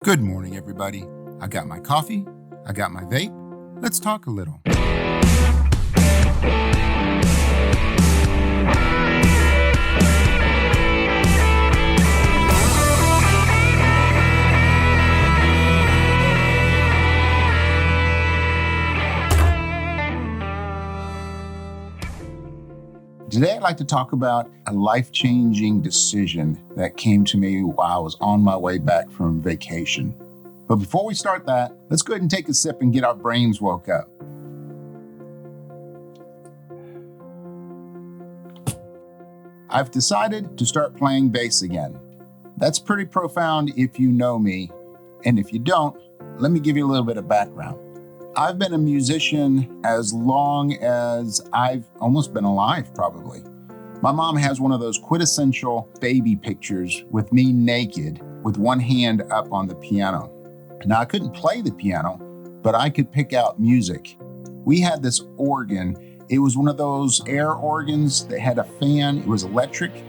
Good morning, everybody. I got my coffee, I got my vape. Let's talk a little. Today, I'd like to talk about a life-changing decision that came to me while I was on my way back from vacation. But before we start that, let's go ahead and take a sip and get our brains woke up. I've decided to start playing bass again. That's pretty profound if you know me, and if you don't, let me give you a little bit of background. I've been a musician as long as I've almost been alive, probably. My mom has one of those quintessential baby pictures with me naked with one hand up on the piano. Now, I couldn't play the piano, but I could pick out music. We had this organ. It was one of those air organs that had a fan. It was electric.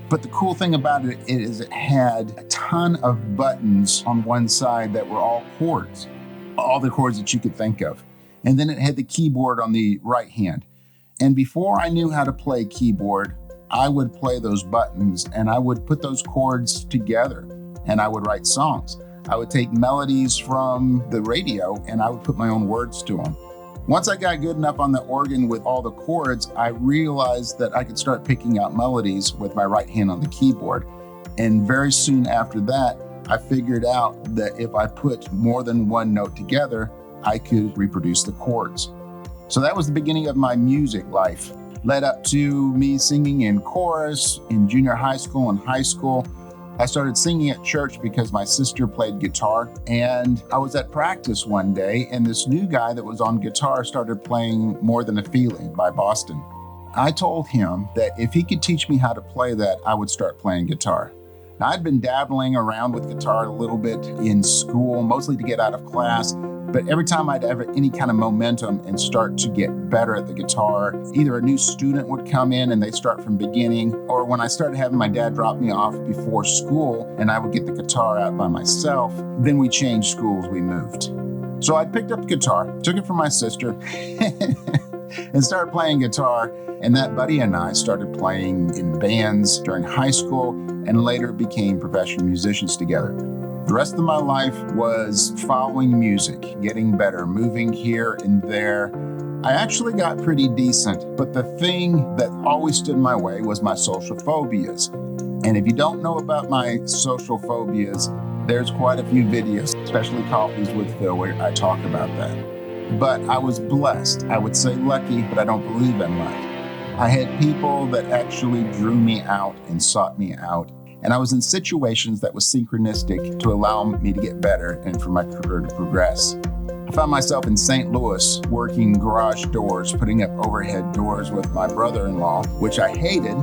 But the cool thing about it is it had a ton of buttons on one side that were all chords. All the chords that you could think of. And then it had the keyboard on the right hand. And before I knew how to play keyboard, I would play those buttons and I would put those chords together and I would write songs. I would take melodies from the radio and I would put my own words to them. Once I got good enough on the organ with all the chords, I realized that I could start picking out melodies with my right hand on the keyboard. And very soon after that, I figured out that if I put more than one note together, I could reproduce the chords. So that was the beginning of my music life. Led up to me singing in chorus in junior high school and high school. I started singing at church because my sister played guitar, and I was at practice one day and this new guy that was on guitar started playing More Than a Feeling by Boston. I told him that if he could teach me how to play that, I would start playing guitar. Now, I'd been dabbling around with guitar a little bit in school, mostly to get out of class, but every time I'd have any kind of momentum and start to get better at the guitar, either a new student would come in and they'd start from beginning, or when I started having my dad drop me off before school and I would get the guitar out by myself, then we changed schools, we moved. So I picked up the guitar, took it from my sister, and started playing guitar. And that buddy and I started playing in bands during high school and later became professional musicians together. The rest of my life was following music, getting better, moving here and there. I actually got pretty decent, but the thing that always stood in my way was my social phobias. And if you don't know about my social phobias, there's quite a few videos, especially Coffees with Phil, where I talk about that. But I was blessed. I would say lucky, but I don't believe in luck. I had people that actually drew me out and sought me out. And I was in situations that was synchronistic to allow me to get better and for my career to progress. I found myself in St. Louis working garage doors, putting up overhead doors with my brother-in-law, which I hated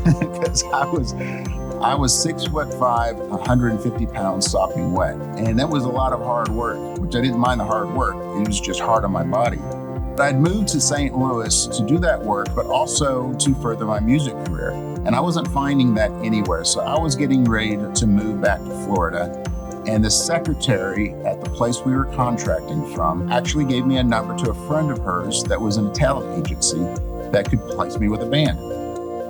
because I was 6'5", 150 pounds sopping wet. And that was a lot of hard work, which I didn't mind the hard work. It was just hard on my body. I'd moved to St. Louis to do that work, but also to further my music career. And I wasn't finding that anywhere. So I was getting ready to move back to Florida. And the secretary at the place we were contracting from actually gave me a number to a friend of hers that was in a talent agency that could place me with a band.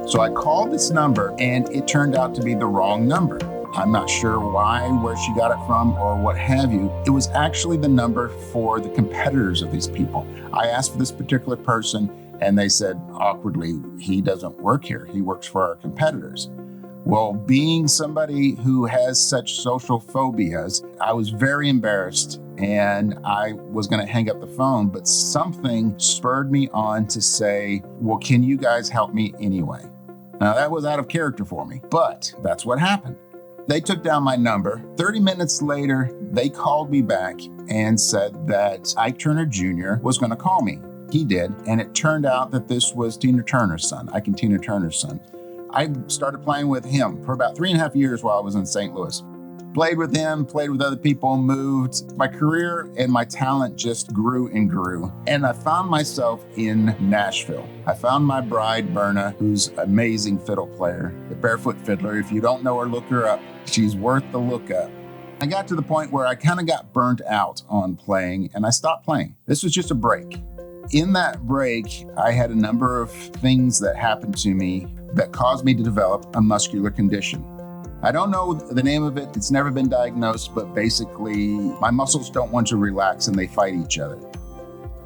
So I called this number and it turned out to be the wrong number. I'm not sure why, where she got it from, or what have you. It was actually the number for the competitors of these people. I asked for this particular person, and they said, awkwardly, he doesn't work here. He works for our competitors. Well, being somebody who has such social phobias, I was very embarrassed, and I was going to hang up the phone, but something spurred me on to say, well, can you guys help me anyway? Now, that was out of character for me, but that's what happened. They took down my number. 30 minutes later, they called me back and said that Ike Turner Jr. was going to call me. He did, and it turned out that this was Tina Turner's son, Ike and Tina Turner's son. I started playing with him for about 3.5 years while I was in St. Louis. Played with him, played with other people, moved. My career and my talent just grew and grew. And I found myself in Nashville. I found my bride, Berna, who's an amazing fiddle player, the Barefoot Fiddler. If you don't know her, look her up. She's worth the look up. I got to the point where I kind of got burnt out on playing and I stopped playing. This was just a break. In that break, I had a number of things that happened to me that caused me to develop a muscular condition. I don't know the name of it. It's never been diagnosed, but basically my muscles don't want to relax and they fight each other.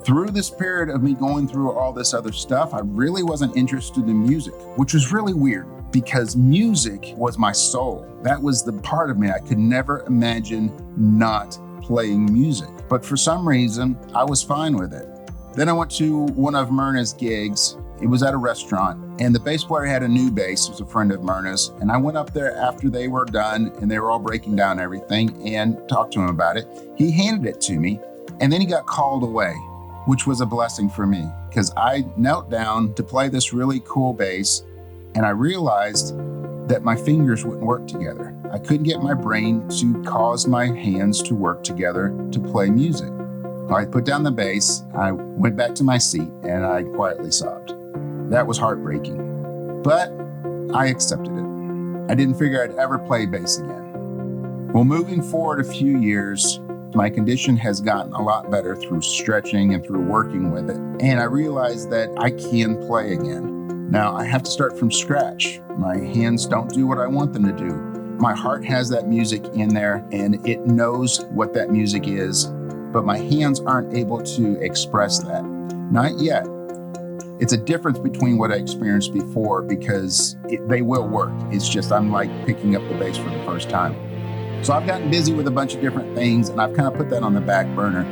Through this period of me going through all this other stuff, I really wasn't interested in music, which was really weird because music was my soul. That was the part of me I could never imagine not playing music. But for some reason, I was fine with it. Then I went to one of Myrna's gigs. It was at a restaurant, and the bass player had a new bass. It was a friend of Myrna's, and I went up there after they were done, and they were all breaking down everything, and talked to him about it. He handed it to me, and then he got called away, which was a blessing for me, because I knelt down to play this really cool bass, and I realized that my fingers wouldn't work together. I couldn't get my brain to cause my hands to work together to play music. I put down the bass, I went back to my seat, and I quietly sobbed. That was heartbreaking, but I accepted it. I didn't figure I'd ever play bass again. Well, moving forward a few years, my condition has gotten a lot better through stretching and through working with it, and I realized that I can play again. Now, I have to start from scratch. My hands don't do what I want them to do. My heart has that music in there, and it knows what that music is, but my hands aren't able to express that. Not yet. It's a difference between what I experienced before because they will work. It's just I'm like picking up the bass for the first time. So I've gotten busy with a bunch of different things and I've kind of put that on the back burner.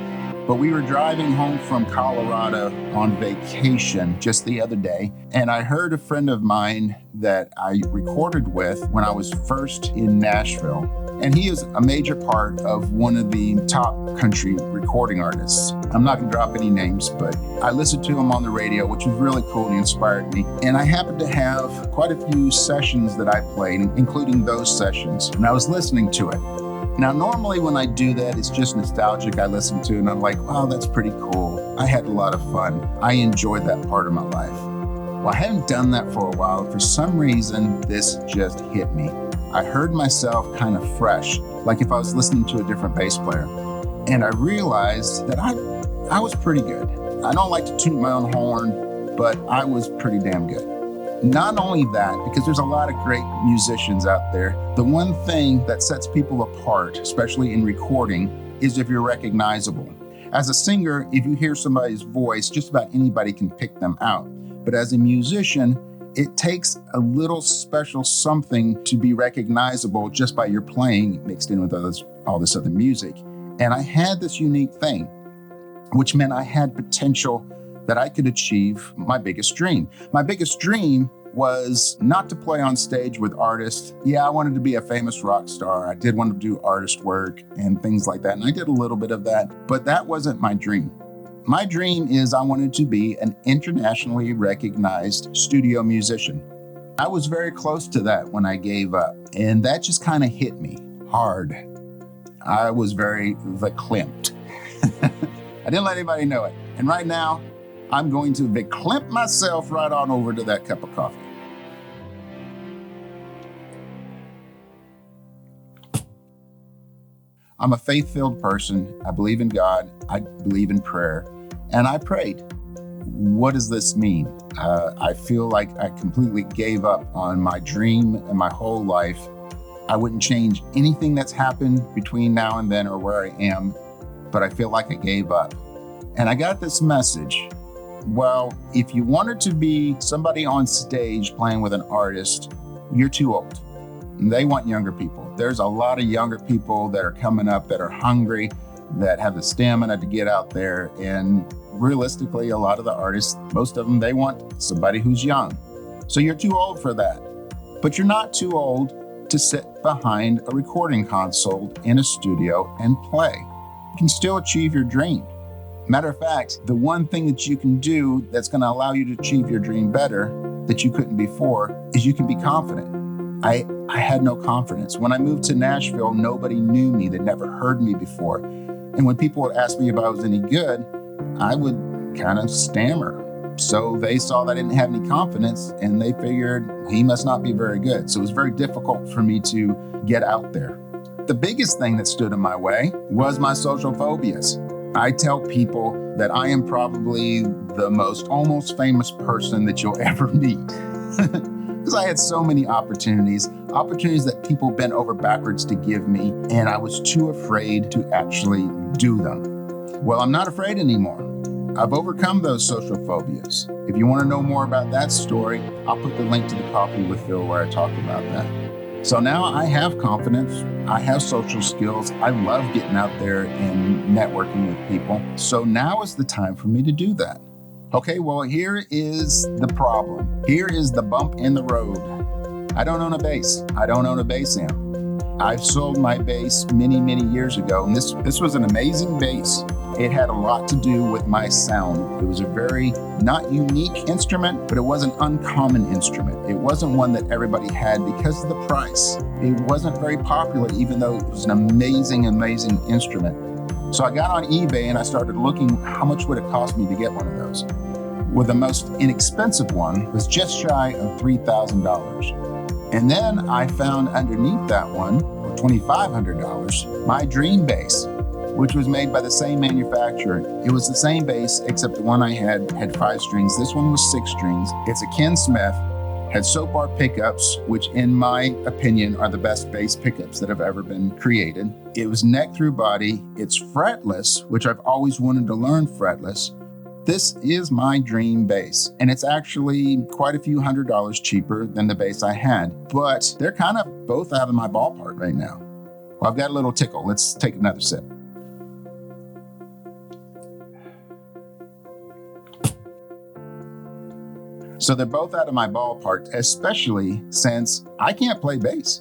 But we were driving home from Colorado on vacation just the other day, and I heard a friend of mine that I recorded with when I was first in Nashville. And he is a major part of one of the top country recording artists. I'm not gonna drop any names, but I listened to him on the radio, which was really cool and he inspired me. And I happened to have quite a few sessions that I played, including those sessions, and I was listening to it. Now, normally when I do that, it's just nostalgic. I listen to it and I'm like, wow, that's pretty cool. I had a lot of fun. I enjoyed that part of my life. Well, I haven't done that for a while. For some reason, this just hit me. I heard myself kind of fresh, like if I was listening to a different bass player. And I realized that I was pretty good. I don't like to toot my own horn, but I was pretty damn good. Not only that, because there's a lot of great musicians out there, the one thing that sets people apart, especially in recording, is if you're recognizable. As a singer, if you hear somebody's voice, just about anybody can pick them out. But as a musician, it takes a little special something to be recognizable just by your playing mixed in with all this other music. And I had this unique thing, which meant I had potential that I could achieve my biggest dream. My biggest dream was not to play on stage with artists. Yeah, I wanted to be a famous rock star. I did want to do artist work and things like that. And I did a little bit of that, but that wasn't my dream. My dream is I wanted to be an internationally recognized studio musician. I was very close to that when I gave up, and that just kind of hit me hard. I was very verklempt. I didn't let anybody know it. And right now, I'm going to verklempt myself right on over to that cup of coffee. I'm a faith-filled person. I believe in God. I believe in prayer. And I prayed. What does this mean? I feel like I completely gave up on my dream and my whole life. I wouldn't change anything that's happened between now and then or where I am, but I feel like I gave up. And I got this message. Well, if you wanted to be somebody on stage playing with an artist, you're too old. They want younger people. There's a lot of younger people that are coming up that are hungry, that have the stamina to get out there. And realistically, a lot of the artists, most of them, they want somebody who's young. So you're too old for that. But you're not too old to sit behind a recording console in a studio and play. You can still achieve your dream. Matter of fact, the one thing that you can do that's going to allow you to achieve your dream better that you couldn't before is you can be confident. I had no confidence. When I moved to Nashville, nobody knew me. They'd never heard me before. And when people would ask me if I was any good, I would kind of stammer. So they saw that I didn't have any confidence and they figured he must not be very good. So it was very difficult for me to get out there. But the biggest thing that stood in my way was my social phobias. I tell people that I am probably the most almost famous person that you'll ever meet. Because I had so many opportunities that people bent over backwards to give me, and I was too afraid to actually do them. Well, I'm not afraid anymore. I've overcome those social phobias. If you want to know more about that story, I'll put the link to the Coffee with Phil where I talk about that. So now I have confidence, I have social skills, I love getting out there and networking with people. So now is the time for me to do that. Okay, well, here is the problem. Here is the bump in the road. I don't own a bass. I don't own a bass amp. I've sold my bass many, many years ago, and this was an amazing bass. It had a lot to do with my sound. It was a very not unique instrument, but it was an uncommon instrument. It wasn't one that everybody had because of the price. It wasn't very popular, even though it was an amazing, amazing instrument. So I got on eBay and I started looking how much would it cost me to get one of those. Well, the most inexpensive one was just shy of $3,000. And then I found underneath that one, for $2,500, my dream bass, which was made by the same manufacturer. It was the same bass, except the one I had 5 strings. This one was 6 strings. It's a Ken Smith, had soap bar pickups, which in my opinion are the best bass pickups that have ever been created. It was neck through body. It's fretless, which I've always wanted to learn fretless. This is my dream bass, and it's actually quite a few $100s cheaper than the bass I had, but they're kind of both out of my ballpark right now. Well, I've got a little tickle. Let's take another sip. So they're both out of my ballpark, especially since I can't play bass.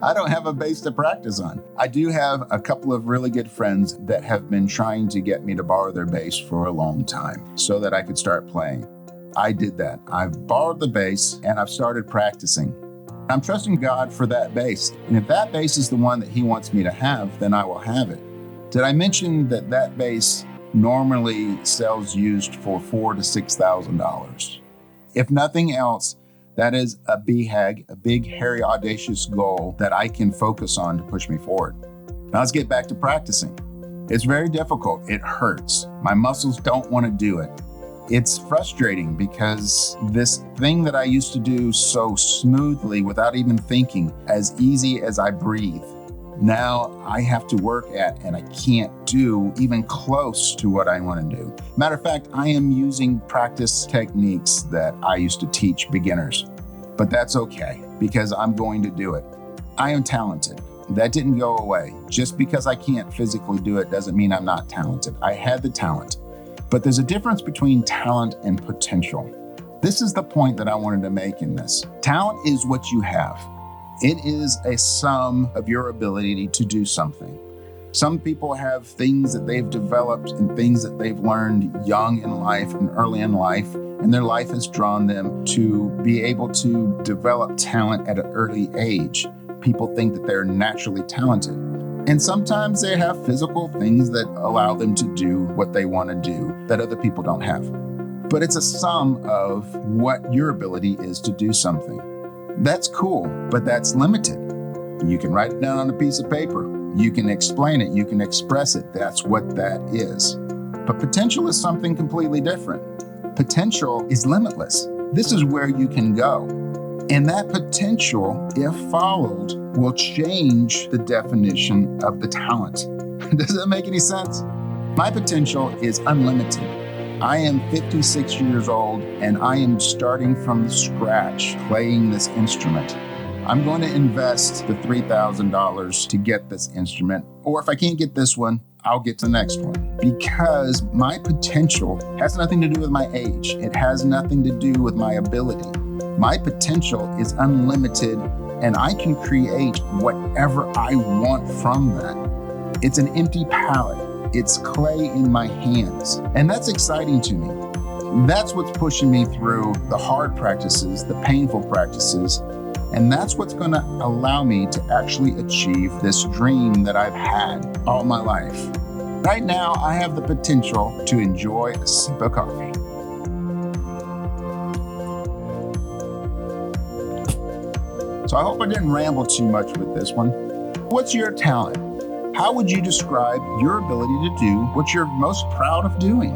I don't have a bass to practice on. I do have a couple of really good friends that have been trying to get me to borrow their bass for a long time so that I could start playing. I did that. I've borrowed the bass and I've started practicing. I'm trusting God for that bass. And if that bass is the one that He wants me to have, then I will have it. Did I mention that that bass normally sells used for $4,000 to $6,000? If nothing else, that is a BHAG, a big, hairy, audacious goal that I can focus on to push me forward. Now let's get back to practicing. It's very difficult. It hurts. My muscles don't want to do it. It's frustrating because this thing that I used to do so smoothly without even thinking, as easy as I breathe, now I have to work at, and I can't do even close to what I want to do. Matter of fact, I am using practice techniques that I used to teach beginners, but that's okay because I'm going to do it. I am talented. That didn't go away. Just because I can't physically do it doesn't mean I'm not talented. I had the talent, but there's a difference between talent and potential. This is the point that I wanted to make in this. Talent is what you have. It is a sum of your ability to do something. Some people have things that they've developed and things that they've learned young in life and early in life, and their life has drawn them to be able to develop talent at an early age. People think that they're naturally talented. And sometimes they have physical things that allow them to do what they want to do that other people don't have. But it's a sum of what your ability is to do something. That's cool, but that's limited. You can write it down on a piece of paper. You can explain it. You can express it. That's what that is. But potential is something completely different. Potential is limitless. This is where you can go. And that potential, if followed, will change the definition of the talent. Does that make any sense? My potential is unlimited. I am 56 years old and I am starting from scratch playing this instrument. I'm going to invest the $3,000 to get this instrument, or if I can't get this one, I'll get to the next one, because my potential has nothing to do with my age. It has nothing to do with my ability. My potential is unlimited and I can create whatever I want from that. It's an empty palette. It's clay in my hands, and that's exciting to me. That's what's pushing me through the hard practices, the painful practices, and that's what's going to allow me to actually achieve this dream that I've had all my life. Right now, I have the potential to enjoy a sip of coffee. So I hope I didn't ramble too much with this one. What's your talent? How would you describe your ability to do what you're most proud of doing?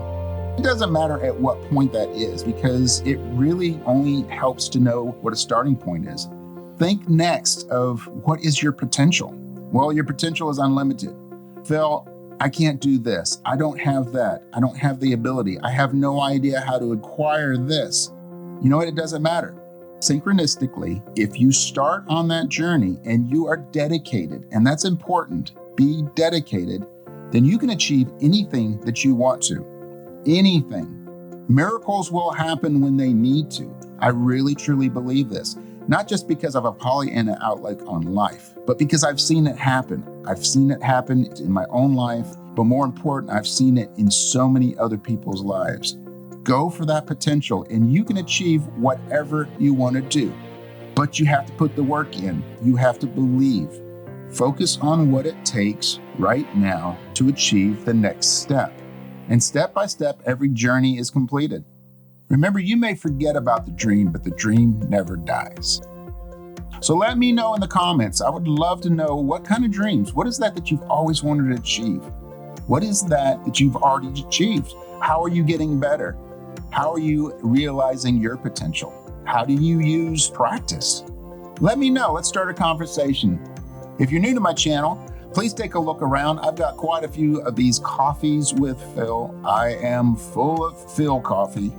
It doesn't matter at what point that is, because it really only helps to know what a starting point is. Think next of what is your potential? Well, your potential is unlimited. Phil, I can't do this. I don't have that. I don't have the ability. I have no idea how to acquire this. You know what? It doesn't matter. Synchronistically, if you start on that journey and you are dedicated, and that's important, be dedicated, then you can achieve anything that you want to. Anything. Miracles will happen when they need to. I really, truly believe this. Not just because of a Pollyanna outlook on life, but because I've seen it happen. I've seen it happen in my own life, but more important, I've seen it in so many other people's lives. Go for that potential and you can achieve whatever you want to do, but you have to put the work in. You have to believe. Focus on what it takes right now to achieve the next step. And step by step, every journey is completed. Remember, you may forget about the dream, but the dream never dies. So let me know in the comments. I would love to know what kind of dreams. What is that you've always wanted to achieve? What is that you've already achieved? How are you getting better? How are you realizing your potential? How do you use practice? Let me know. Let's start a conversation. If you're new to my channel, please take a look around. I've got quite a few of these coffees with Phil. I am full of Phil coffee.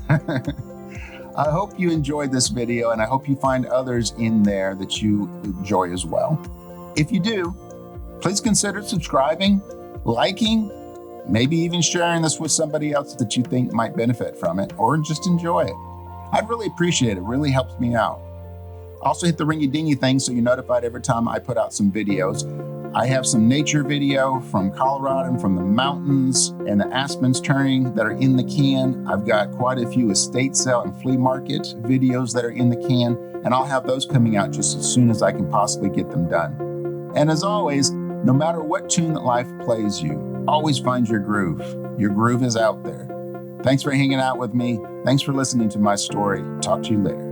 I hope you enjoyed this video, and I hope you find others in there that you enjoy as well. If you do, please consider subscribing, liking, maybe even sharing this with somebody else that you think might benefit from it, or just enjoy it. I'd really appreciate it. It really helps me out. Also hit the ringy-dingy thing so you're notified every time I put out some videos. I have some nature video from Colorado and from the mountains and the aspens turning that are in the can. I've got quite a few estate sale and flea market videos that are in the can, and I'll have those coming out just as soon as I can possibly get them done. And as always, no matter what tune that life plays you, always find your groove. Your groove is out there. Thanks for hanging out with me. Thanks for listening to my story. Talk to you later.